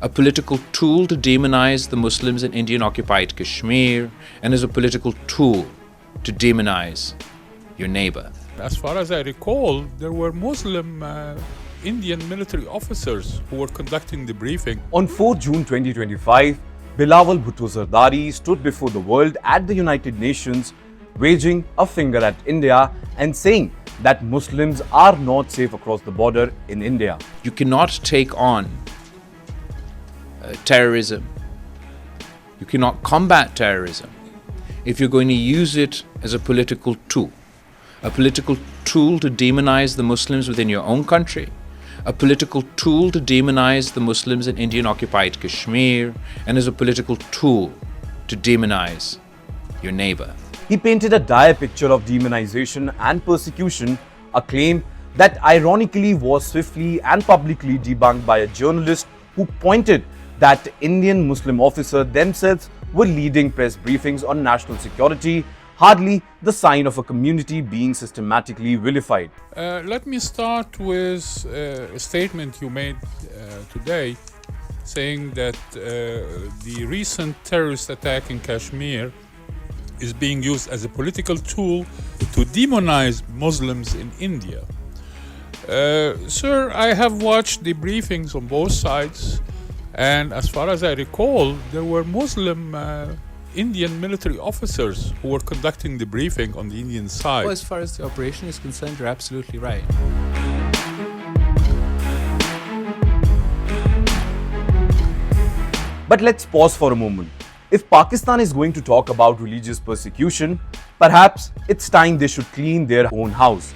a political tool to demonize the Muslims in Indian-occupied Kashmir, and as a political tool to demonize your neighbor. As far as I recall, there were Muslim Indian military officers who were conducting the briefing. On 4 June 2025, Bilawal Bhutto-Zardari stood before the world at the United Nations, waging a finger at India and saying that Muslims are not safe across the border in India. You cannot take on terrorism. You cannot combat terrorism if you're going to use it as a political tool to demonize the Muslims within your own country, a political tool to demonize the Muslims in Indian-occupied Kashmir, and as a political tool to demonize your neighbor. He painted a dire picture of demonization and persecution, a claim that ironically was swiftly and publicly debunked by a journalist who pointed that Indian Muslim officers themselves were leading press briefings on national security, hardly the sign of a community being systematically vilified. Let me start with a statement you made today, saying that the recent terrorist attack in Kashmir is being used as a political tool to demonize Muslims in India. Sir, I have watched the briefings on both sides, and as far as I recall, there were Muslim Indian military officers who were conducting the briefing on the Indian side. Well, as far as the operation is concerned, you're absolutely right. But let's pause for a moment. If Pakistan is going to talk about religious persecution, perhaps it's time they should clean their own house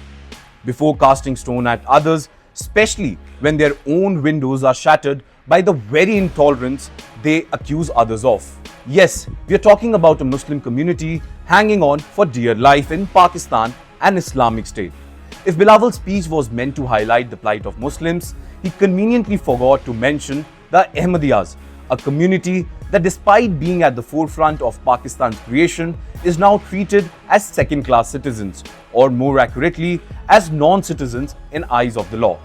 before casting stone at others, especially when their own windows are shattered by the very intolerance they accuse others of. Yes, we are talking about a Muslim community hanging on for dear life in Pakistan and Islamic State. If Bilawal's speech was meant to highlight the plight of Muslims, he conveniently forgot to mention the Ahmadiyyas, a community that despite being at the forefront of Pakistan's creation is now treated as second-class citizens, or more accurately, as non-citizens in eyes of the law.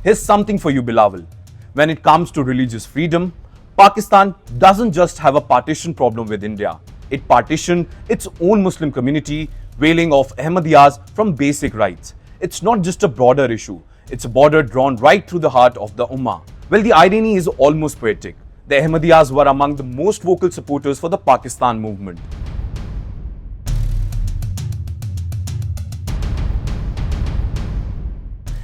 Here's something for you, Bilawal. When it comes to religious freedom, Pakistan doesn't just have a partition problem with India. It partitioned its own Muslim community, wailing off Ahmadiyyas from basic rights. It's not just a broader issue. It's a border drawn right through the heart of the Ummah. Well, the irony is almost poetic. The Ahmadiyyas were among the most vocal supporters for the Pakistan movement.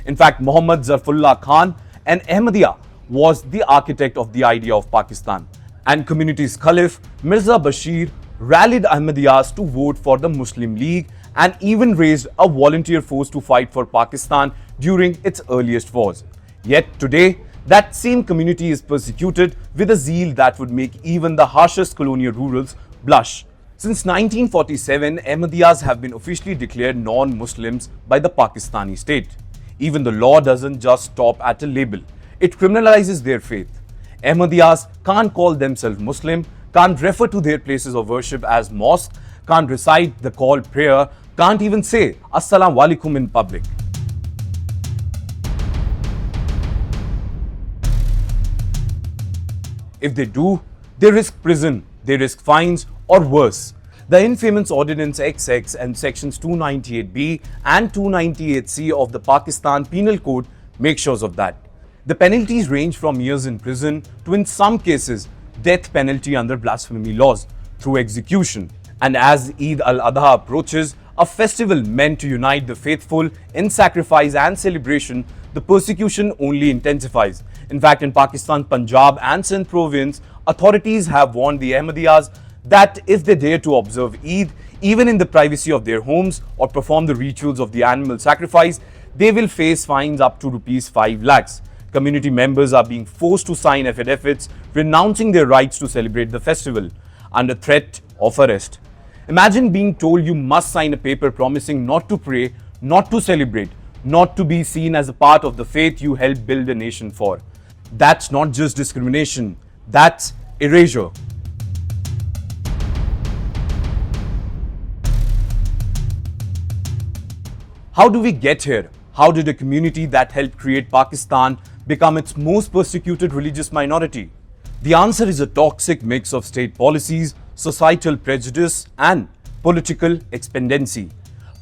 In fact, Muhammad Zarfullah Khan, an Ahmadiyya, was the architect of the idea of Pakistan. And community's Caliph, Mirza Bashir, rallied Ahmadiyyas to vote for the Muslim League and even raised a volunteer force to fight for Pakistan during its earliest wars. Yet today, that same community is persecuted with a zeal that would make even the harshest colonial rulers blush. Since 1947, Ahmadiyyas have been officially declared non-Muslims by the Pakistani state. Even the law doesn't just stop at a label. It criminalizes their faith. Ahmadiyyas can't call themselves Muslim, can't refer to their places of worship as mosque, can't recite the call prayer, can't even say Assalamu alaikum in public. If they do, they risk prison, they risk fines, or worse. The infamous Ordinance XX and Sections 298B and 298C of the Pakistan Penal Code make sure of that. The penalties range from years in prison to, in some cases, death penalty under blasphemy laws through execution. And as Eid al-Adha approaches, a festival meant to unite the faithful in sacrifice and celebration, the persecution only intensifies. In fact, in Pakistan, Punjab and Sindh province, authorities have warned the Ahmadiyyas that if they dare to observe Eid, even in the privacy of their homes or perform the rituals of the animal sacrifice, they will face fines up to Rs 5 lakhs. Community members are being forced to sign affidavits renouncing their rights to celebrate the festival under threat of arrest. Imagine being told you must sign a paper promising not to pray, not to celebrate, not to be seen as a part of the faith you helped build a nation for. That's not just discrimination, that's erasure. How do we get here? How did a community that helped create Pakistan become its most persecuted religious minority? The answer is a toxic mix of state policies, societal prejudice, and political expediency.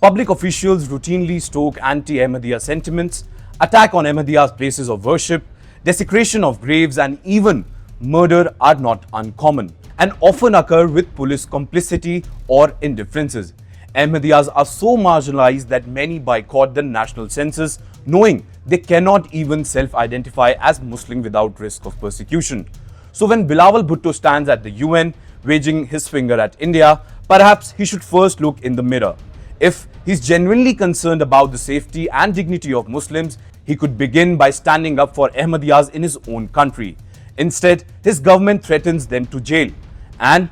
Public officials routinely stoke anti-Ahmadiyya sentiments, attack on Ahmadiyya's places of worship, desecration of graves, and even murder are not uncommon and often occur with police complicity or indifferences. Ahmadiyyas are so marginalized that many boycott the national census, knowing they cannot even self-identify as Muslim without risk of persecution. So when Bilawal Bhutto stands at the UN, waging his finger at India, perhaps he should first look in the mirror. If he's genuinely concerned about the safety and dignity of Muslims, he could begin by standing up for Ahmadiyyas in his own country. Instead, his government threatens them to jail and,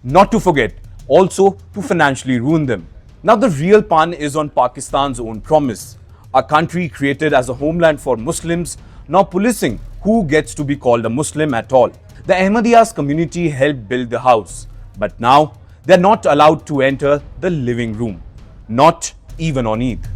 not to forget, also to financially ruin them. Now the real pun is on Pakistan's own promise. A country created as a homeland for Muslims, now policing who gets to be called a Muslim at all. The Ahmadiyyas community helped build the house, but now they're not allowed to enter the living room, not even on Eid.